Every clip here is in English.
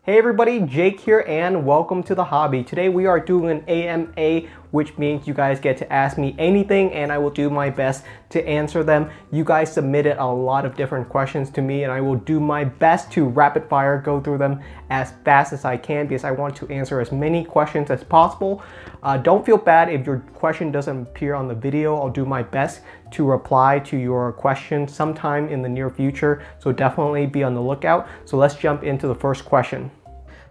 Hey everybody, Jake here and welcome to the hobby. Today we are doing an AMA, which means you guys get to ask me anything and I will do my best to answer them. You guys submitted a lot of different questions to me and I will do my best to rapid fire go through them as fast as I can because I want to answer as many questions as possible. Don't feel bad if your question doesn't appear on the video. I'll do my best to reply to your question sometime in the near future, so definitely be on the lookout. So let's jump into the first question.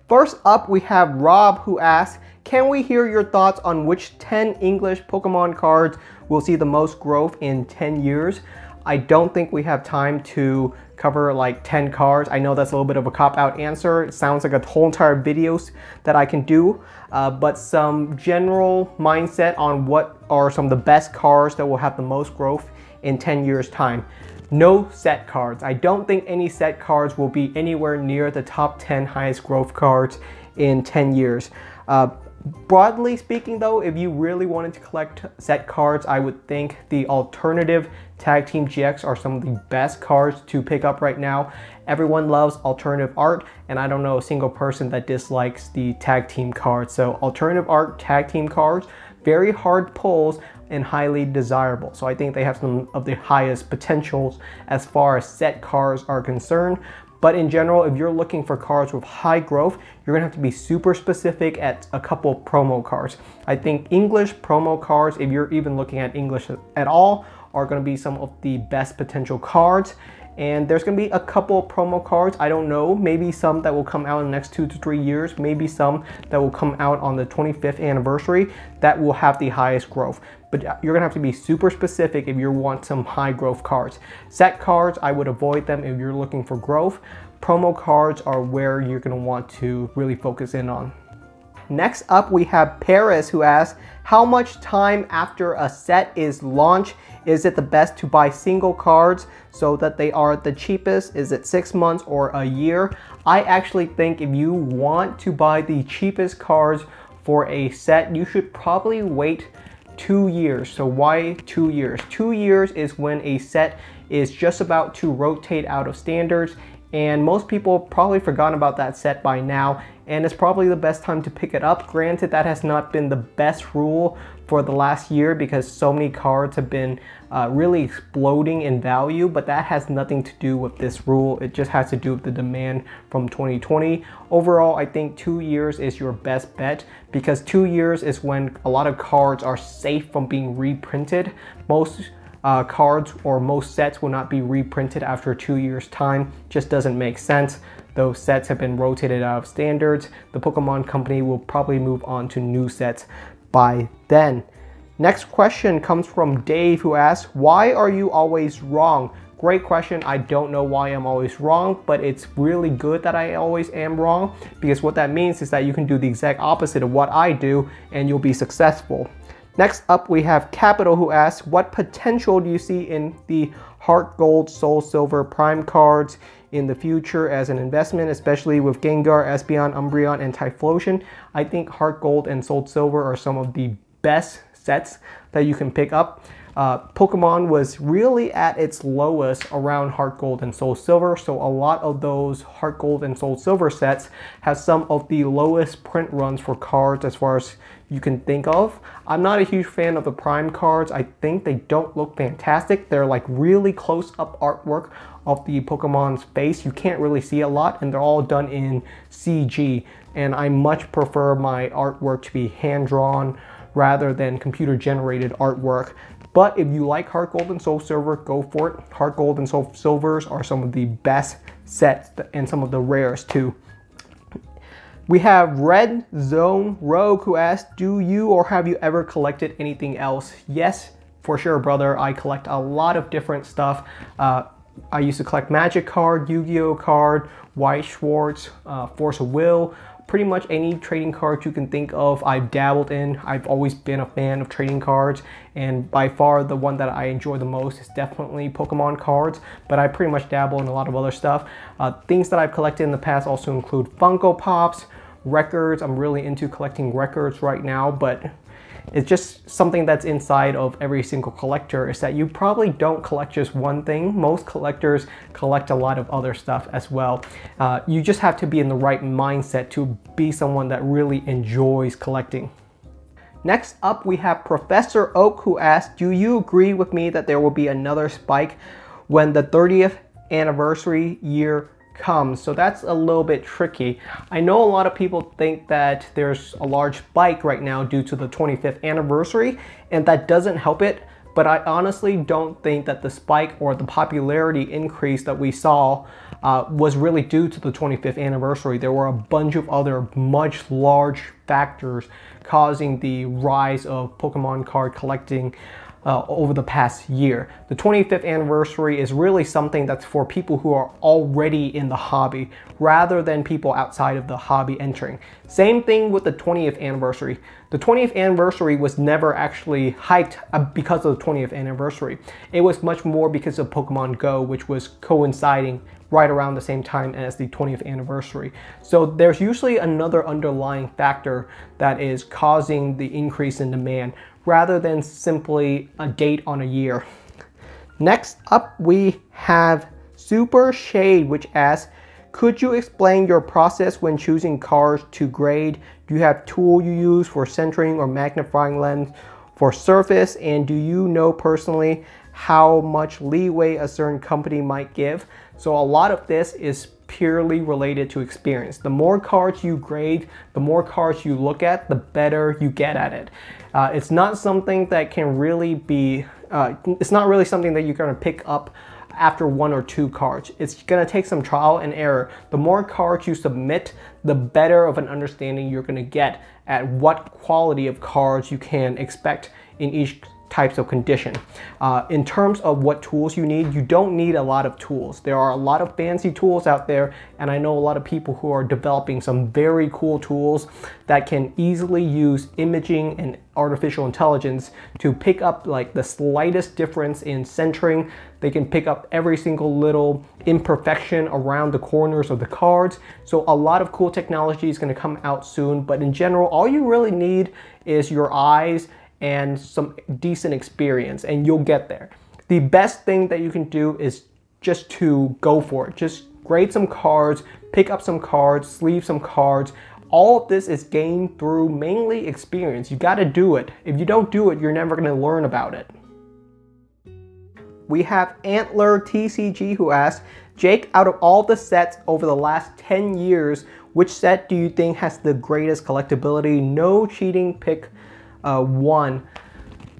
First up, we have Rob who asks, can we hear your thoughts on which 10 English Pokemon cards will see the most growth in 10 years? I don't think we have time to cover like 10 cards. I know that's a little bit of a cop-out answer. It sounds like a whole entire videos that I can do, but some general mindset on what are some of the best cards that will have the most growth in 10 years time. No set cards. I don't think any set cards will be anywhere near the top 10 highest growth cards in 10 years. Broadly speaking though, if you really wanted to collect set cards, I would think the alternative Tag Team GX are some of the best cards to pick up right now. Everyone loves alternative art and I don't know a single person that dislikes the tag team cards. So alternative art tag team cards, very hard pulls and highly desirable. So I think they have some of the highest potentials as far as set cards are concerned. But in general, if you're looking for cards with high growth, you're gonna have to be super specific at a couple promo cards. I think English promo cards, if you're even looking at English at all, are gonna be some of the best potential cards. And there's gonna be a couple of promo cards, I don't know, maybe some that will come out in the next 2 to 3 years, maybe some that will come out on the 25th anniversary that will have the highest growth. But you're gonna have to be super specific if you want some high growth cards. Set cards, I would avoid them if you're looking for growth. Promo cards are where you're gonna want to really focus in on. Next up, we have Paris who asks, how much time after a set is launched is it the best to buy single cards so that they are the cheapest? Is it 6 months or a year? I actually think if you want to buy the cheapest cards for a set, you should probably wait 2 years. So why 2 years? 2 years is when a set is just about to rotate out of standards, and most people probably forgotten about that set by now, and it's probably the best time to pick it up. Granted, that has not been the best rule for the last year because so many cards have been really exploding in value, but that has nothing to do with this rule. It just has to do with the demand from 2020. Overall, I think 2 years is your best bet because 2 years is when a lot of cards are safe from being reprinted. Most cards or most sets will not be reprinted after 2 years time. Just doesn't make sense. Those sets have been rotated out of standards. The Pokemon company will probably move on to new sets by then. Next question comes from Dave who asks, why are you always wrong? Great question. I don't know why I'm always wrong, but it's really good that I always am wrong because what that means is that you can do the exact opposite of what I do and you'll be successful. Next up, we have Capital who asks, what potential do you see in the Heart Gold, Soul Silver Prime cards in the future as an investment, especially with Gengar, Espeon, Umbreon, and Typhlosion? I think Heart Gold and Soul Silver are some of the best sets that you can pick up. Pokemon was really at its lowest around Heart Gold and Soul Silver, so a lot of those Heart Gold and Soul Silver sets have some of the lowest print runs for cards as far as you can think of. I'm not a huge fan of the Prime cards. I think they don't look fantastic. They're like really close up artwork of the Pokemon's face. You can't really see a lot and they're all done in CG, and I much prefer my artwork to be hand-drawn rather than computer-generated artwork. But if you like Heart Gold and Soul Silver, go for it. Heart Gold and Soul Silvers are some of the best sets and some of the rarest too. We have Red Zone Rogue who asks, do you or have you ever collected anything else? Yes, for sure, brother. I collect a lot of different stuff. I used to collect Magic card, Yu-Gi-Oh card, White Schwartz, Force of Will. Pretty much any trading card you can think of, I've dabbled in. I've always been a fan of trading cards, and by far the one that I enjoy the most is definitely Pokemon cards, but I pretty much dabble in a lot of other stuff. Things that I've collected in the past also include Funko Pops, records. I'm really into collecting records right now, but It's just something that's inside of every single collector, is that you probably don't collect just one thing. Most collectors collect a lot of other stuff as well. You just have to be in the right mindset to be someone that really enjoys collecting. Next up, we have Professor Oak, who asked, do you agree with me that there will be another spike when the 30th anniversary year comes? So that's a little bit tricky. I know a lot of people think that there's a large spike right now due to the 25th anniversary, and that doesn't help it. But I honestly don't think that the spike or the popularity increase that we saw was really due to the 25th anniversary. There were a bunch of other much large factors causing the rise of Pokemon card collecting over the past year. The 25th anniversary is really something that's for people who are already in the hobby rather than people outside of the hobby entering. Same thing with the 20th anniversary. The 20th anniversary was never actually hyped because of the 20th anniversary. It was much more because of Pokemon Go, which was coinciding right around the same time as the 20th anniversary. So there's usually another underlying factor that is causing the increase in demand rather than simply a date on a year. Next up, we have Super Shade, which asks, could you explain your process when choosing cards to grade? Do you have tool you use for centering or magnifying lens for surface? And do you know personally how much leeway a certain company might give? So a lot of this is purely related to experience. The more cards you grade, the more cards you look at, the better you get at it. It's not something that can really be, it's not really something that you're gonna pick up after 1 or 2 cards. It's gonna take some trial and error. The more cards you submit, the better of an understanding you're gonna get at what quality of cards you can expect in each types of condition. In terms of what tools you need, you don't need a lot of tools. There are a lot of fancy tools out there, and I know a lot of people who are developing some very cool tools that can easily use imaging and artificial intelligence to pick up like the slightest difference in centering. They can pick up every single little imperfection around the corners of the cards. So a lot of cool technology is going to come out soon, but in general, all you really need is your eyes and some decent experience, and you'll get there. The best thing that you can do is just to go for it. Just grade some cards, pick up some cards, sleeve some cards. All of this is gained through mainly experience. You gotta do it. If you don't do it, you're never gonna learn about it. We have Antler TCG who asks, Jake, out of all the sets over the last 10 years, which set do you think has the greatest collectability? No cheating, pick one.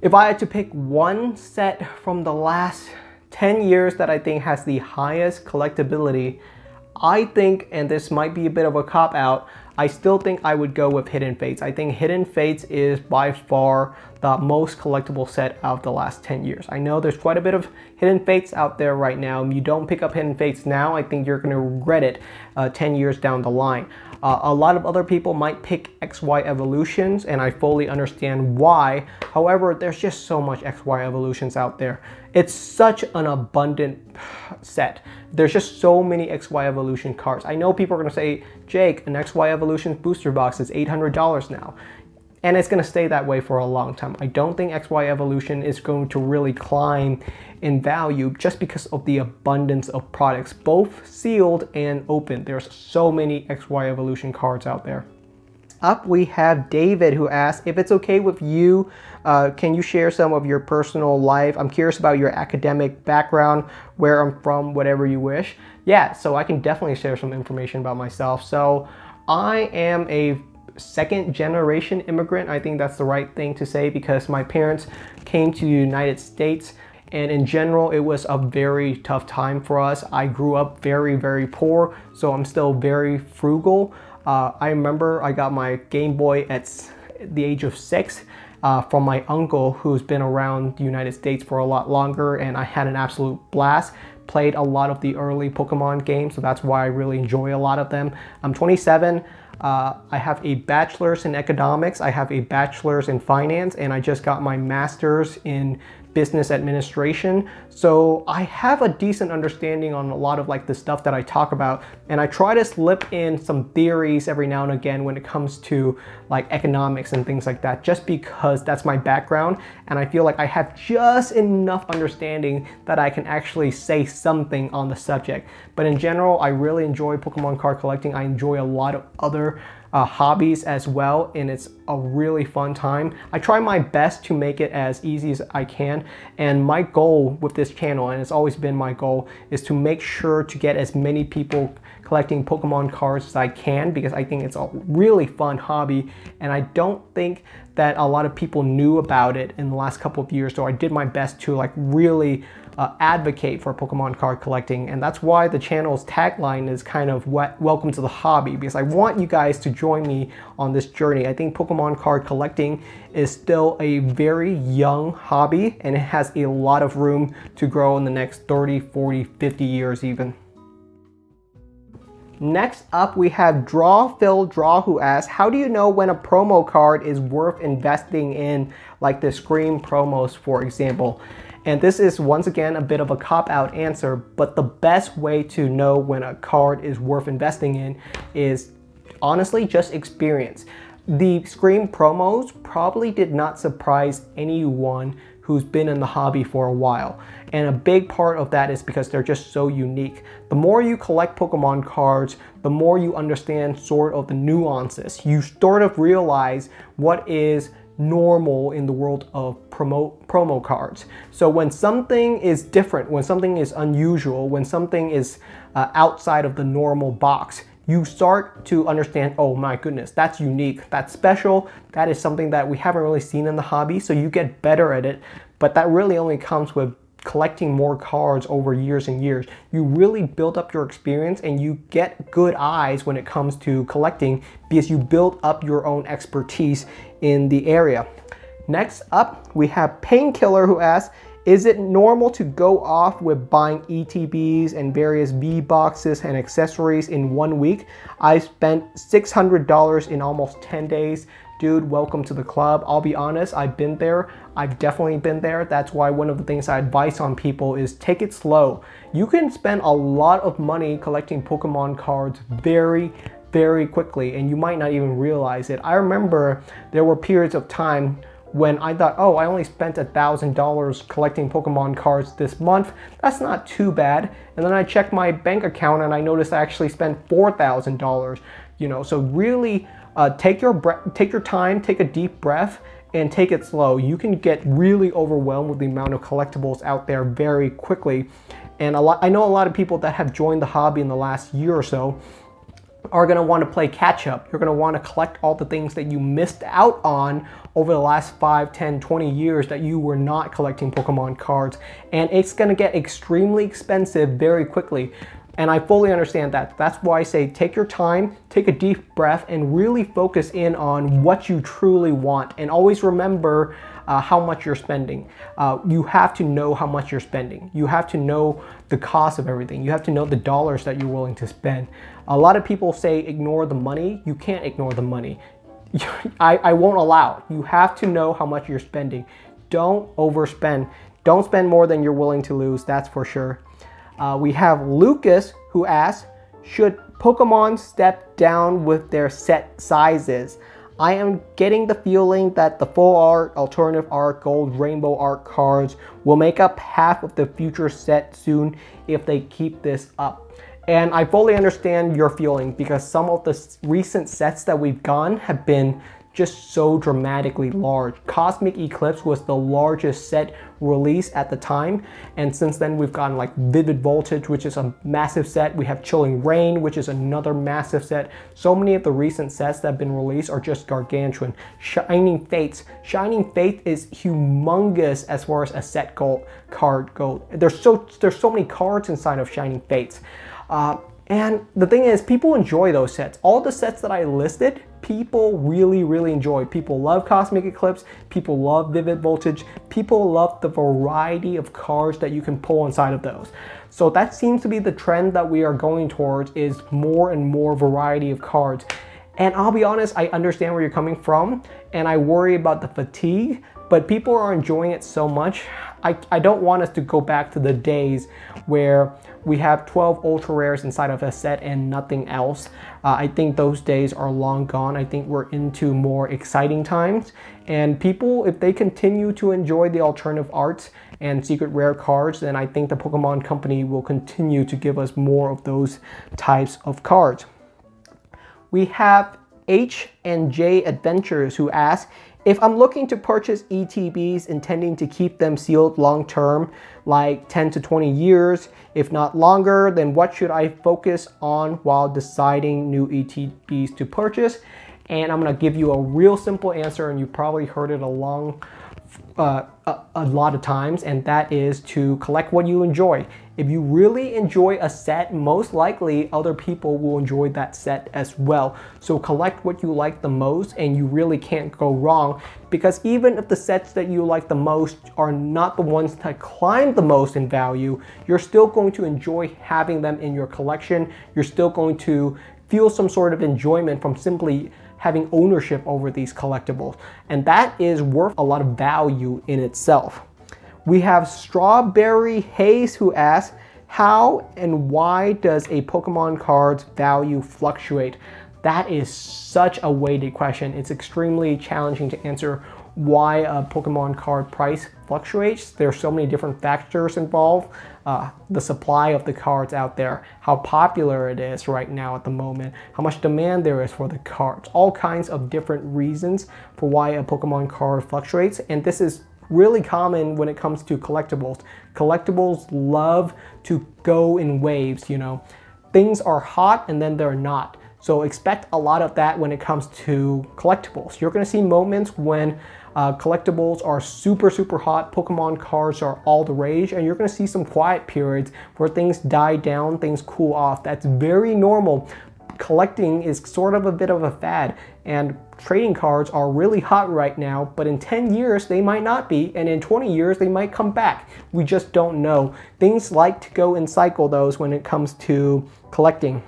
If I had to pick one set from the last 10 years that I think has the highest collectability, I think, and this might be a bit of a cop-out, I still think I would go with Hidden Fates. I think Hidden Fates is by far the most collectible set out of the last 10 years. I know there's quite a bit of Hidden Fates out there right now. If you don't pick up Hidden Fates now, I think you're gonna regret it 10 years down the line. A lot of other people might pick XY Evolutions, and I fully understand why. However, there's just so much XY Evolutions out there. It's such an abundant set. There's just so many XY Evolution cards. I know people are gonna say, Jake, an XY Evolution booster box is $800 now. And it's gonna stay that way for a long time. I don't think XY Evolution is going to really climb in value just because of the abundance of products, both sealed and open. There's so many XY Evolution cards out there. Up we have David who asks, if it's okay with you, can you share some of your personal life? I'm curious about your academic background, where I'm from, whatever you wish. Yeah, so I can definitely share some information about myself. So I am a second generation immigrant. I think that's the right thing to say because my parents came to the United States, and in general it was a very tough time for us. I grew up very, very poor, so I'm still very frugal. I remember I got my Game Boy at the age of 6 from my uncle who's been around the United States for a lot longer, and I had an absolute blast. Played a lot of the early Pokemon games, so that's why I really enjoy a lot of them. I'm 27. I have a bachelor's in economics, I have a bachelor's in finance, and I just got my master's in business administration. So I have a decent understanding on a lot of like the stuff that I talk about, and I try to slip in some theories every now and again when it comes to like economics and things like that, just because that's my background, and I feel like I have just enough understanding that I can actually say something on the subject. But in general, I really enjoy Pokemon card collecting. I enjoy a lot of other hobbies as well, and it's a really fun time. I try my best to make it as easy as I can, and my goal with this channel, and it's always been my goal, is to make sure to get as many people collecting Pokemon cards as I can, because I think it's a really fun hobby, and I don't think that a lot of people knew about it in the last couple of years. So I did my best to like really advocate for Pokemon card collecting, and that's why the channel's tagline is kind of welcome to the hobby, because I want you guys to join me on this journey. I think Pokemon card collecting is still a very young hobby, and it has a lot of room to grow in the next 30, 40, 50 years even. Next up, we have Draw Phil Draw, who asks, how do you know when a promo card is worth investing in, like the Scream promos, for example? And this is once again a bit of a cop-out answer, but the best way to know when a card is worth investing in is honestly just experience. The Scream promos probably did not surprise anyone who's been in the hobby for a while. And a big part of that is because they're just so unique. The more you collect Pokemon cards, the more you understand sort of the nuances. You sort of realize what is normal in the world of promo cards. So when something is different, when something is unusual, when something is outside of the normal box, you start to understand, oh my goodness, that's unique, that's special, that is something that we haven't really seen in the hobby, so you get better at it. But that really only comes with collecting more cards over years and years. You really build up your experience, and you get good eyes when it comes to collecting because you build up your own expertise in the area. Next up, we have Painkiller, who asks, is it normal to go off with buying ETBs and various V-boxes and accessories in 1 week? I spent $600 in almost 10 days. Dude, welcome to the club. I'll be honest, I've been there. I've definitely been there. That's why one of the things I advise on people is take it slow. You can spend a lot of money collecting Pokemon cards very quickly, and you might not even realize it. I remember there were periods of time when I thought, oh, I only spent $1,000 collecting Pokemon cards this month. That's not too bad. And then I checked my bank account and I noticed I actually spent $4,000. You know, so really take your time, take a deep breath, and take it slow. You can get really overwhelmed with the amount of collectibles out there very quickly. And I know a lot of people that have joined the hobby in the last year or so are going to want to play catch up. You're going to want to collect all the things that you missed out on over the last 5, 10, 20 years that you were not collecting Pokemon cards. And it's going to get extremely expensive very quickly. And I fully understand that. That's why I say take your time, take a deep breath, and really focus in on what you truly want. And always remember how much you're spending. You have to know how much you're spending. You have to know the cost of everything. You have to know the dollars that you're willing to spend. A lot of people say ignore the money. You can't ignore the money. I won't allow it. You have to know how much you're spending. Don't overspend. Don't spend more than you're willing to lose, that's for sure. We have Lucas, who asks, should Pokemon step down with their set sizes? I am getting the feeling that the full art, alternative art, gold, rainbow art cards will make up half of the future set soon if they keep this up. And I fully understand your feeling, because some of the recent sets that we've gone have been just so dramatically large. Cosmic Eclipse was the largest set release at the time, and since then we've gotten like Vivid Voltage, which is a massive set. We have Chilling Reign, which is another massive set. So many of the recent sets that have been released are just gargantuan. Shining Fates. Shining Fate is humongous as far as a set card goes. There's so many cards inside of Shining Fates. And the thing is, people enjoy those sets. All the sets that I listed, people really enjoy. People love Cosmic Eclipse, people love Vivid Voltage, people love the variety of cards that you can pull inside of those. So that seems to be the trend that we are going towards, is more and more variety of cards. And I'll be honest, I understand where you're coming from, and I worry about the fatigue, but people are enjoying it so much. I don't want us to go back to the days where we have 12 ultra rares inside of a set and nothing else. I think those days are long gone. I think we're into more exciting times, and people, if they continue to enjoy the alternative arts and secret rare cards, then I think the Pokemon Company will continue to give us more of those types of cards. We have H and J Adventures who ask, if I'm looking to purchase ETBs intending to keep them sealed long term, like 10 to 20 years, if not longer, then what should I focus on while deciding new ETBs to purchase? And I'm gonna give you a real simple answer, and you probably heard it a lot of times, and that is to collect what you enjoy. If you really enjoy a set, most likely other people will enjoy that set as well. So collect what you like the most, and you really can't go wrong, because even if the sets that you like the most are not the ones that climb the most in value, you're still going to enjoy having them in your collection. You're still going to feel some sort of enjoyment from simply having ownership over these collectibles, and that is worth a lot of value in itself. We have Strawberry Haze who asks, how and why does a Pokemon card's value fluctuate? That is such a weighted question. It's extremely challenging to answer why a Pokemon card price fluctuates. There's so many different factors involved. The supply of the cards out there, how popular it is right now at the moment, how much demand there is for the cards, all kinds of different reasons for why a Pokemon card fluctuates. And this is really common when it comes to collectibles. Collectibles love to go in waves, you know. Things are hot and then they're not. So expect a lot of that when it comes to collectibles. You're gonna see moments when collectibles are super hot, Pokemon cards are all the rage, and you're gonna see some quiet periods where things die down, things cool off. That's very normal. Collecting is sort of a bit of a fad, and trading cards are really hot right now, but in 10 years they might not be, and in 20 years they might come back. We just don't know. Things like to go in cycle those when it comes to collecting.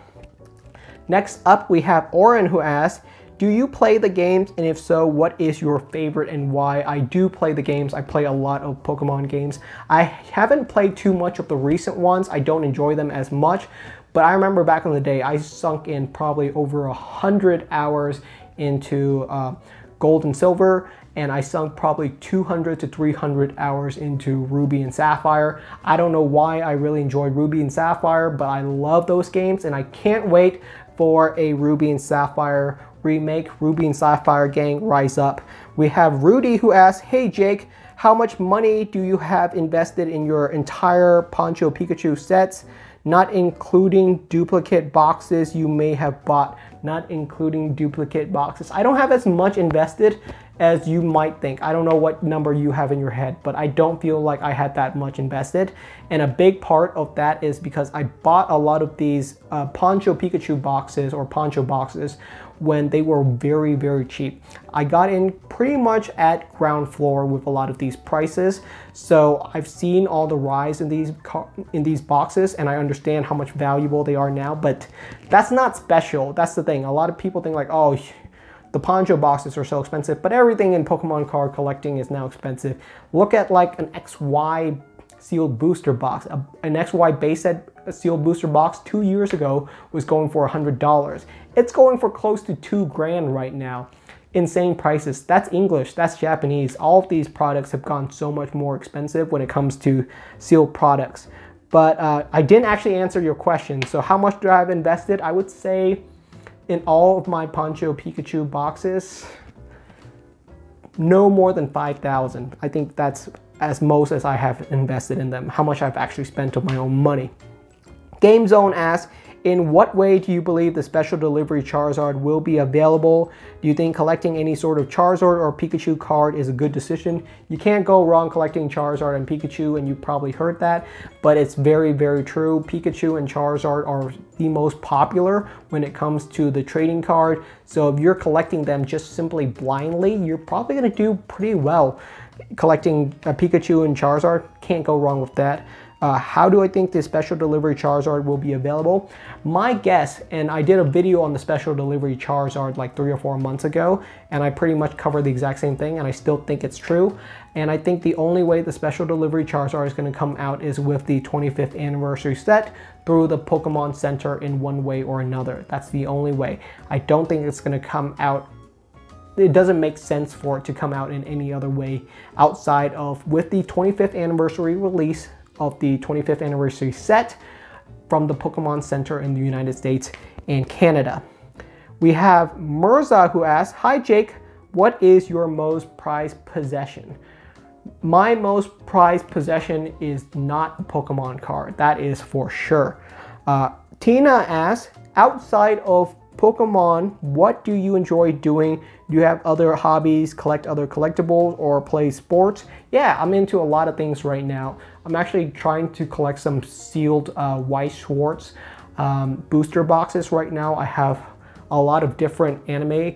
Next up we have Oren who asks, do you play the games, and if so, what is your favorite and why? I do play the games. I play a lot of Pokemon games. I haven't played too much of the recent ones. I don't enjoy them as much, but I remember back in the day, I sunk in probably over 100 hours into Gold and Silver, and I sunk probably 200 to 300 hours into Ruby and Sapphire. I don't know why I really enjoyed Ruby and Sapphire, but I love those games, and I can't wait for a Ruby and Sapphire remake. Ruby and Sapphire Gang, rise up. We have Rudy who asks, hey Jake, how much money do you have invested in your entire Poncho Pikachu sets? Not including duplicate boxes you may have bought. Not including duplicate boxes. I don't have as much invested as you might think. I don't know what number you have in your head, but I don't feel like I had that much invested. And a big part of that is because I bought a lot of these Poncho Pikachu boxes or Poncho boxes when they were very cheap. I got in pretty much at ground floor with a lot of these prices. So I've seen all the rise in these boxes, and I understand how much valuable they are now, but that's not special. That's the thing. A lot of people think like, oh, the Poncho boxes are so expensive, but everything in Pokemon card collecting is now expensive. Look at like an XY sealed booster box. An XY base set sealed booster box 2 years ago was going for $100. It's going for close to $2 grand right now. Insane prices. That's English, that's Japanese. All of these products have gone so much more expensive when it comes to sealed products. But I didn't actually answer your question. So how much do I have invested? I would say in all of my Poncho Pikachu boxes, no more than 5,000. I think that's as most as I have invested in them, how much I've actually spent of my own money. Game Zone asks, in what way do you believe the special delivery Charizard will be available? Do you think collecting any sort of Charizard or Pikachu card is a good decision? You can't go wrong collecting Charizard and Pikachu, and you probably heard that, but it's very true. Pikachu and Charizard are the most popular when it comes to the trading card. So if you're collecting them just simply blindly, you're probably gonna do pretty well. Collecting a Pikachu and Charizard, can't go wrong with that. How do I think the special delivery Charizard will be available? My guess, and I did a video on the special delivery Charizard like 3 or 4 months ago, and I pretty much covered the exact same thing, and I still think it's true. And I think the only way the special delivery Charizard is going to come out is with the 25th anniversary set through the Pokemon Center in one way or another. That's the only way. I don't think it's going to come out. It doesn't make sense for it to come out in any other way outside of with the 25th anniversary release of the 25th anniversary set from the Pokemon Center in the United States and Canada. We have Mirza who asks, "Hi Jake, what is your most prized possession?" My most prized possession is not a Pokemon card, that is for sure. Tina asks, "Outside of Pokemon, what do you enjoy doing? Do you have other hobbies, collect other collectibles, or play sports?" Yeah, I'm into a lot of things right now. I'm actually trying to collect some sealed Weiss Schwarz booster boxes right now. I have a lot of different anime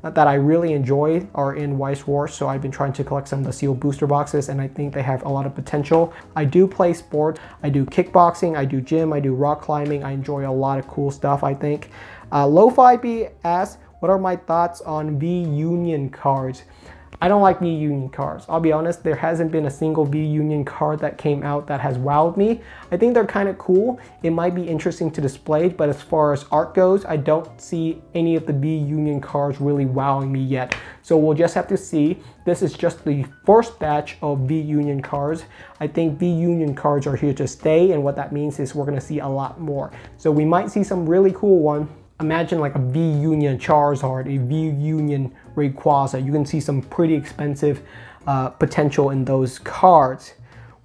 that I really enjoy are in Weiss Schwarz, so I've been trying to collect some of the sealed booster boxes, and I think they have a lot of potential. I do play sports. I do kickboxing, I do gym, I do rock climbing. I enjoy a lot of cool stuff, I think. Lo-Fi B asks, "What are my thoughts on V-Union cards?" I don't like V-Union cards. I'll be honest, there hasn't been a single V-Union card that came out that has wowed me. I think they're kind of cool. It might be interesting to display, but as far as art goes, I don't see any of the V-Union cards really wowing me yet. So we'll just have to see. This is just the first batch of V-Union cards. I think V-Union cards are here to stay, and what that means is we're gonna see a lot more. So we might see some really cool one. Imagine like a V-Union Charizard, a V-Union Rayquaza. You can see some pretty expensive potential in those cards.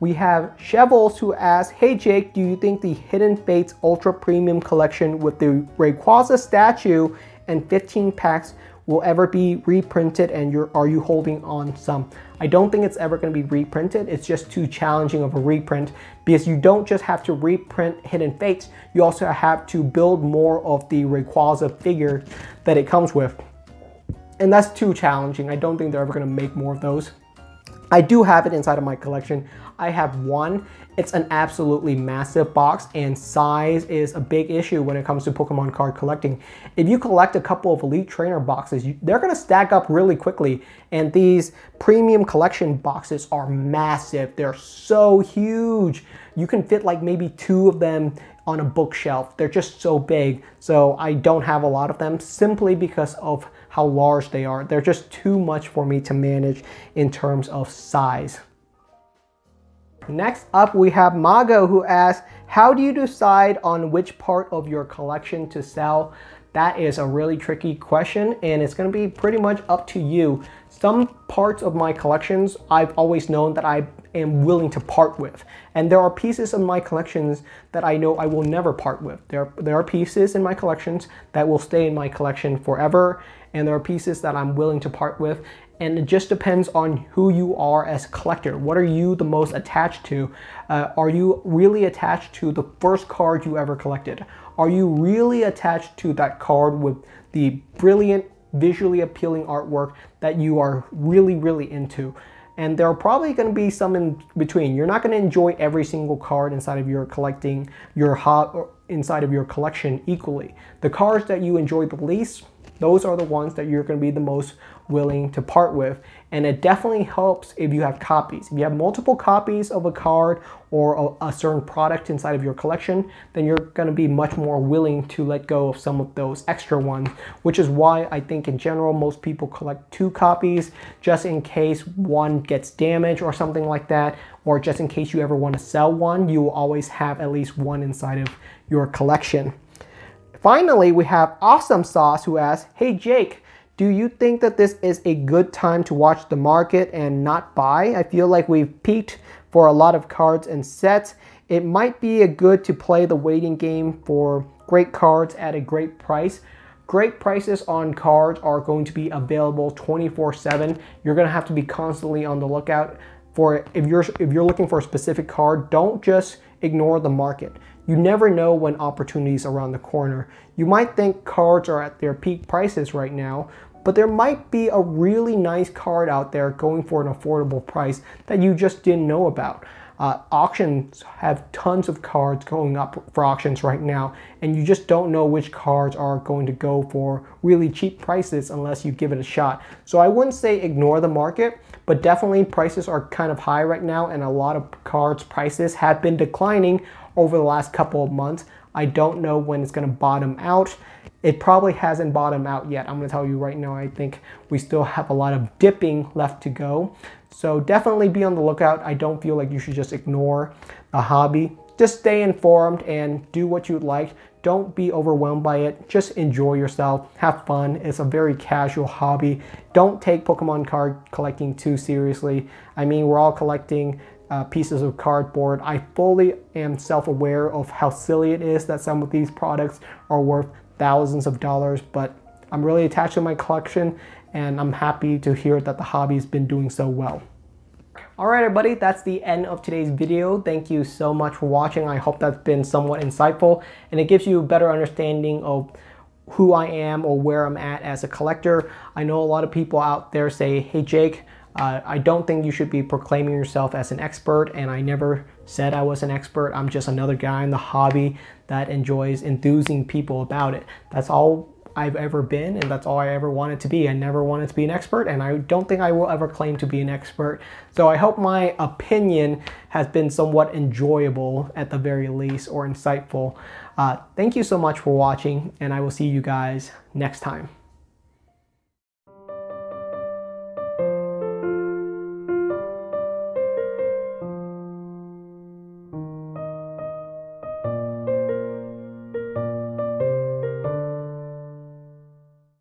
We have Chevels who asks, "Hey Jake, do you think the Hidden Fates Ultra Premium Collection with the Rayquaza statue and 15 packs will ever be reprinted, and are you holding on some?" I don't think it's ever going to be reprinted. It's just too challenging of a reprint because you don't just have to reprint Hidden Fates, you also have to build more of the Rayquaza figure that it comes with. And that's too challenging. I don't think they're ever going to make more of those. I do have it inside of my collection. I have one. It's an absolutely massive box, and size is a big issue when it comes to Pokemon card collecting. If you collect a couple of Elite Trainer boxes, they're going to stack up really quickly, and these premium collection boxes are massive. They're so huge. You can fit like maybe 2 of them on a bookshelf. They're just so big. So I don't have a lot of them simply because of how large they are. They're just too much for me to manage in terms of size. Next up, we have Mago who asks, "How do you decide on which part of your collection to sell?" That is a really tricky question, and it's going to be pretty much up to you. Some parts of my collections, I've always known that I am willing to part with. And there are pieces of my collections that I know I will never part with. There are pieces in my collections that will stay in my collection forever, and there are pieces that I'm willing to part with. And it just depends on who you are as a collector. What are you the most attached to? Are you really attached to the first card you ever collected? Are you really attached to that card with the brilliant, visually appealing artwork that you are really, really into? And there are probably going to be some in between. You're not going to enjoy every single card inside of your collecting, inside of your collection equally. The cards that you enjoy the least, those are the ones that you're going to be the most willing to part with. And it definitely helps if you have copies. If you have multiple copies of a card or a certain product inside of your collection, then you're going to be much more willing to let go of some of those extra ones, which is why I think in general most people collect 2 copies just in case one gets damaged or something like that, or just in case you ever want to sell one, you will always have at least one inside of your collection. Finally, we have Awesome Sauce who asks, "Hey Jake, do you think that this is a good time to watch the market and not buy? I feel like we've peaked for a lot of cards and sets. It might be a good to play the waiting game for great cards at a great price." Great prices on cards are going to be available 24/7. You're going to have to be constantly on the lookout for it. If you're looking for a specific card, don't just ignore the market. You never know when opportunities are around the corner. You might think cards are at their peak prices right now, but there might be a really nice card out there going for an affordable price that you just didn't know about. Auctions have tons of cards going up for auctions right now, and you just don't know which cards are going to go for really cheap prices unless you give it a shot. So I wouldn't say ignore the market, but definitely prices are kind of high right now, and a lot of cards prices have been declining over the last couple of months. I don't know when it's going to bottom out. It probably hasn't bottomed out yet. I'm going to tell you right now, I think we still have a lot of dipping left to go. So definitely be on the lookout. I don't feel like you should just ignore the hobby. Just stay informed and do what you'd like. Don't be overwhelmed by it. Just enjoy yourself. Have fun. It's a very casual hobby. Don't take Pokemon card collecting too seriously. I mean, we're all collecting pieces of cardboard. I fully am self-aware of how silly it is that some of these products are worth thousands of dollars, but I'm really attached to my collection, and I'm happy to hear that the hobby's been doing so well. All right, everybody, that's the end of today's video. Thank you so much for watching. I hope that's been somewhat insightful, and it gives you a better understanding of who I am or where I'm at as a collector. I know a lot of people out there say, hey, Jake, I don't think you should be proclaiming yourself as an expert, and I never said I was an expert. I'm just another guy in the hobby that enjoys enthusing people about it. That's all I've ever been, and that's all I ever wanted to be. I never wanted to be an expert, and I don't think I will ever claim to be an expert. So I hope my opinion has been somewhat enjoyable at the very least, or insightful. Thank you so much for watching, and I will see you guys next time.